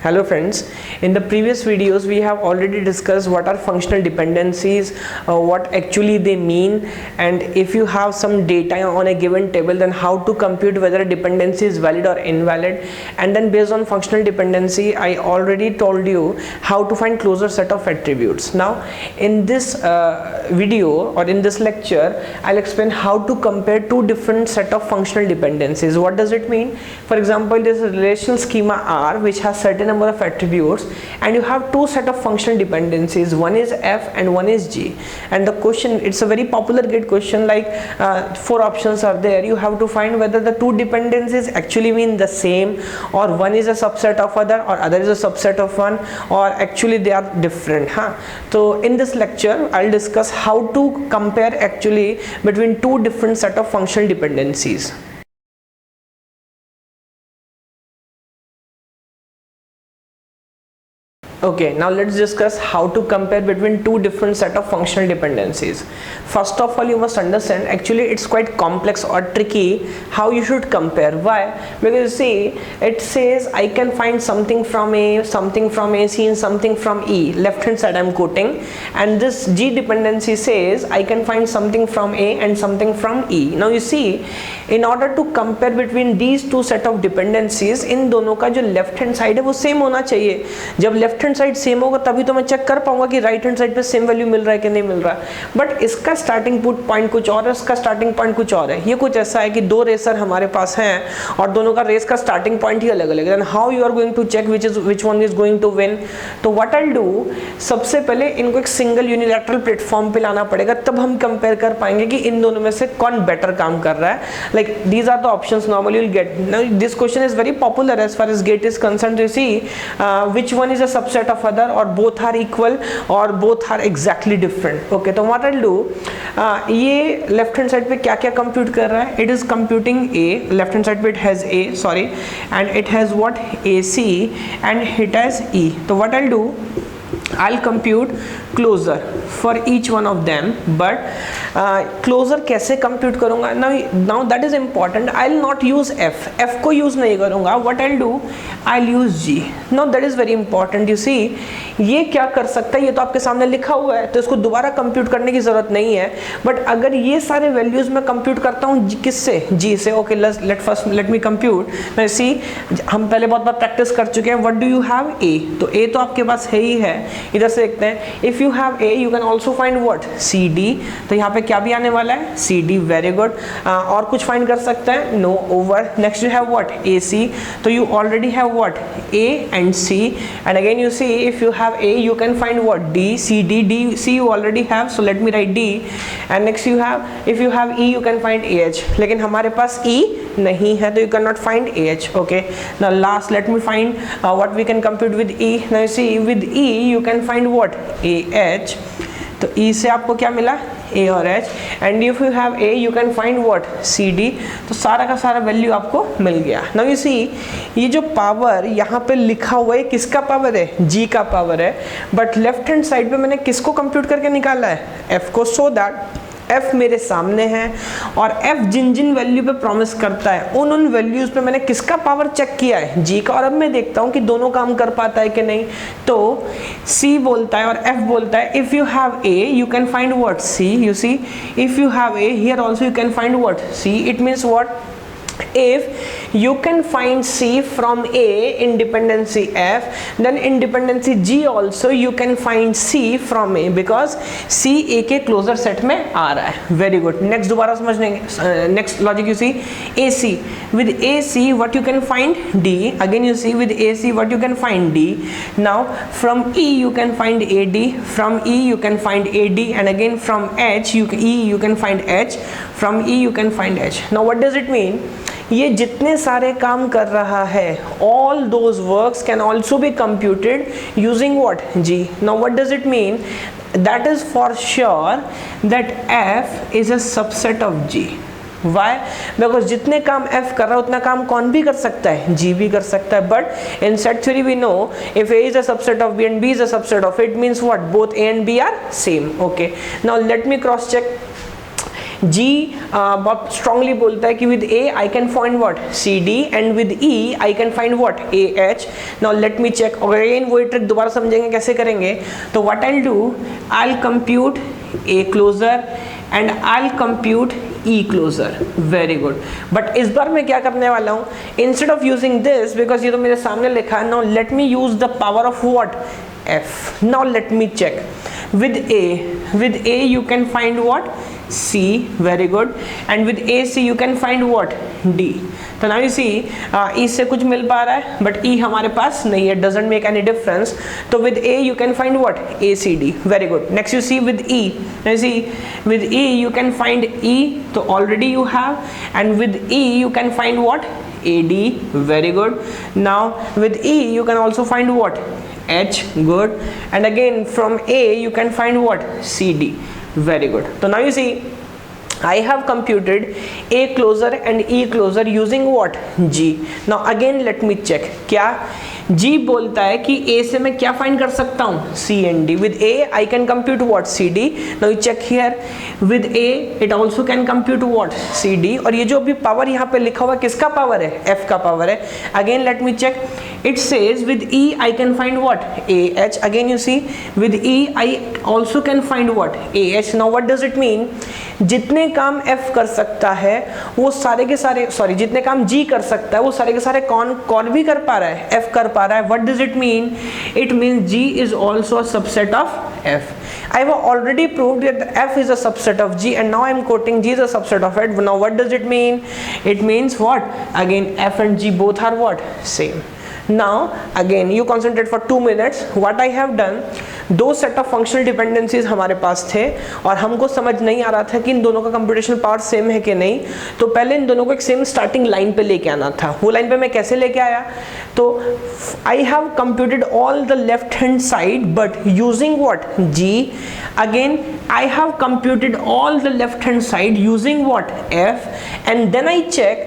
Hello friends, in the previous videos we have already discussed what are functional dependencies, what actually they mean, and if you have some data on a given table, then how to compute whether a dependency is valid or invalid. And then based on functional dependency, I already told you how to find closer set of attributes. Now in this video or in this lecture, I'll explain how to compare two different set of functional dependencies. What does it mean? For example, this is a relational schema R which has certain number of attributes, and you have two set of functional dependencies, one is F and one is G. And the question, it's a very popular gate question, like four options are there. You have to find whether the two dependencies actually mean the same, or one is a subset of other, or other is a subset of one, or actually they are different. So in this lecture I'll discuss how to compare actually between two different set of functional dependencies. Okay, now let's discuss how to compare between two different set of functional dependencies. First of all, you must understand actually it's quite complex or tricky how you should compare. Why? Because see, it says I can find something from A, something from AC, and something from E. Left hand side I'm quoting, and this G dependency says I can find something from A and something from E. Now you see, in order to compare between these two set of dependencies, इन दोनों का जो left hand side है वो same होना चाहिए. जब left hand side same होगा तभी तो मैं चेक कर पाऊंगा कि राइट हैंड साइड पे सेम वैल्यू मिल रहा है कि नहीं मिल रहा है. बट इसका स्टार्टिंग पॉइंट कुछ और है, इसका स्टार्टिंग पॉइंट कुछ और है. ये कुछ ऐसा है कि दो रेसर हमारे पास हैं और दोनों का रेस का स्टार्टिंग पॉइंट ही अलग अलग है. Then how you are going to check which one is going to win? तो व्हाट आई डू, सबसे पहले इनको एक सिंगल यूनिलैटरल प्लेटफॉर्म पे लाना पड़ेगा, तब हम कंपेयर कर पाएंगे कि इन दोनों में से कौन बेटर काम कर रहा है. Like these are the options normally you'll get. Now this question is very popular as far as gate is concerned. You see which one is a subset of other, or both are equal, or both are exactly different. Okay, तो what I'll do, ये left hand side पे क्या क्या compute कर रहा है? It is computing A, left hand side पे it has A, sorry, and it has what, AC, and it has E. तो what I'll do, I'll compute closure for each one of them, but closure कैसे compute करूँगा? Now that is important. I'll not use F को use नहीं करूँगा. What I'll do, I'll use G. Now that is very important. You see, ये क्या कर सकता है, ये तो आपके सामने लिखा हुआ है, तो इसको दोबारा कंप्यूट करने की जरूरत नहीं है. बट अगर ये सारे वैल्यूज मैं कंप्यूट करता हूँ किससे? G से. Okay, let me compute. मैं सी, हम पहले बहुत बार प्रैक्टिस कर चुके हैं. What do you have? A. तो A तो आपके पास है ही है. इधर से देखते हैं. If you have A, you can also find what, CD. तो यहाँ पे क्या भी आने वाला है? CD. Very good. और कुछ फाइंड कर सकते हैं? No. Over. Next you have what, AC. तो you already have what, A and C. And again you see, if you have A, you can find what, D, C, D. D, C you already have, so let me write D. And next you have, if you have E, you can find AH. लेकिन हमारे पास E नहीं है, तो you cannot find AH. Okay. Now last, let me find what we can compute with E. Now you see, with E you can find what, AH. तो E से आपको क्या मिला? A और H. And if you have A, you can find what, CD. तो सारा का सारा वैल्यू आपको मिल गया. नाउ यू सी, ये जो पावर यहाँ पे लिखा हुआ है किसका पावर है? G का पावर है. बट लेफ्ट हैंड साइड पे मैंने किसको कंप्यूट करके निकाला है? F को. सो दैट F मेरे सामने है, और F जिन जिन वैल्यू पे प्रॉमिस करता है उन वैल्यूज पे मैंने किसका पावर चेक किया है? G का. और अब मैं देखता हूँ कि दोनों काम कर पाता है कि नहीं. तो C बोलता है और F बोलता है if you have A, you can find what, C. You see, if you have A, here also you can find what, C. It means what, if you can find C from A in dependency F, then in dependency G also you can find C from A, because C A के closer set में आ रहा है. Very good. Next दोबारा समझने, next logic you see, AC. With AC what you can find? D. Again you see, with AC what you can find? D. Now from E you can find AD, from E you can find AD, and again from H E you can find H, from E you can find H. Now what does it mean? ये जितने सारे काम कर रहा है, all those works can also be computed using what, G. Now what does it mean? That is for sure that F is a subset of G. Why? Because जितने काम F कर रहा है उतना काम कौन भी कर सकता है? G भी कर सकता है. But in set theory we know if A is a subset of B and B is a subset of it, means what, both A and B are same. Okay. Now let me cross check. G बहुत strongly बोलता है कि with A I can find what CD and with E I can find what AH. Now let me check again, वही trick दोबारा समझेंगे कैसे करेंगे. तो what I'll do, I'll compute A closer and I'll compute E closer. Very good. But इस बार मैं क्या करने वाला हूँ, instead of using this, because ये तो मेरे सामने लिखा है, now let me use the power of what F. Now let me check. With A you can find what C. Very good. And with AC you can find what D. तो now you see E से कुछ मिल पा रहा है but E हमारे पास नहीं है, doesn't make any difference. तो with A you can find what ACD. Very good. Next you see with E. Now you see with E you can find E, तो already you have, and with E you can find what AD. Very good. Now with E you can also find what H. Good. And again from A you can find what CD. Very good. So now you see I have computed A closer and E closer using what G. Now again let me check. क्या G बोलता है कि A से मैं क्या find कर सकता हूँ C and D. With A I can compute what CD. Now you check here. With A it also can compute what CD. और ये जो अभी पावर यहाँ पे लिखा हुआ है किसका पावर है, F का पावर है. Again let me check. It says with E I can find what AH. Again you see with E I also can find what AH. Now what does it mean? जितने काम F कर सकता है वो सारे के सारे, सॉरी जितने काम G कर सकता है वो सारे के सारे कौन भी कर पा रहा है, F कर पा रहा है. What does it mean? It means G is also a subset of F. I have already proved that F is a subset of G and now I am quoting G is a subset of it. Now what does it mean? It means what? Again F and G both are what? Same. Now again you concentrate for 2 minutes. What I have done, दो set of functional dependencies हमारे पास थे और हमको समझ नहीं आ रहा था कि इन दोनों का कंप्यूटेशनल पावर सेम है कि नहीं. तो पहले इन दोनों को एक सेम स्टार्टिंग लाइन पे लेके आना था. वो लाइन पे मैं कैसे लेके आया, तो I have computed all the left hand side but using what G. Again I have computed all the left hand side using what F, and then I check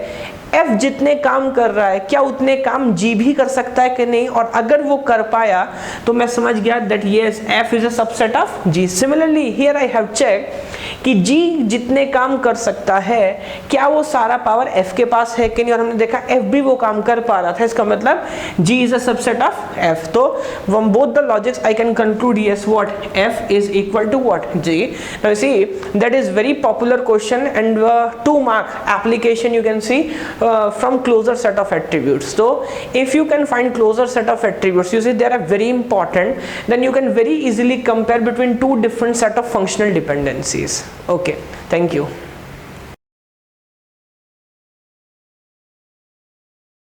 F जितने काम कर रहा है क्या उतने काम G भी कर सकता है कि नहीं, और अगर वो कर पाया तो मैं समझ गया that yes F is a subset of G. Similarly here I have checked कि G जितने काम कर सकता है क्या वो सारा पावर F के पास है कि नहीं, और हमने देखा F भी वो काम कर पा रहा था. इसका मतलब G is a subset of F. तो from both the logics I can conclude yes what F is equal to what G. Now see that is very popular question and 2 mark application you can see from closure set of attributes. So if you can find closure set of attributes, you see they are very important, then you can very easily compare between 2 different set of functional dependencies. Okay, thank you.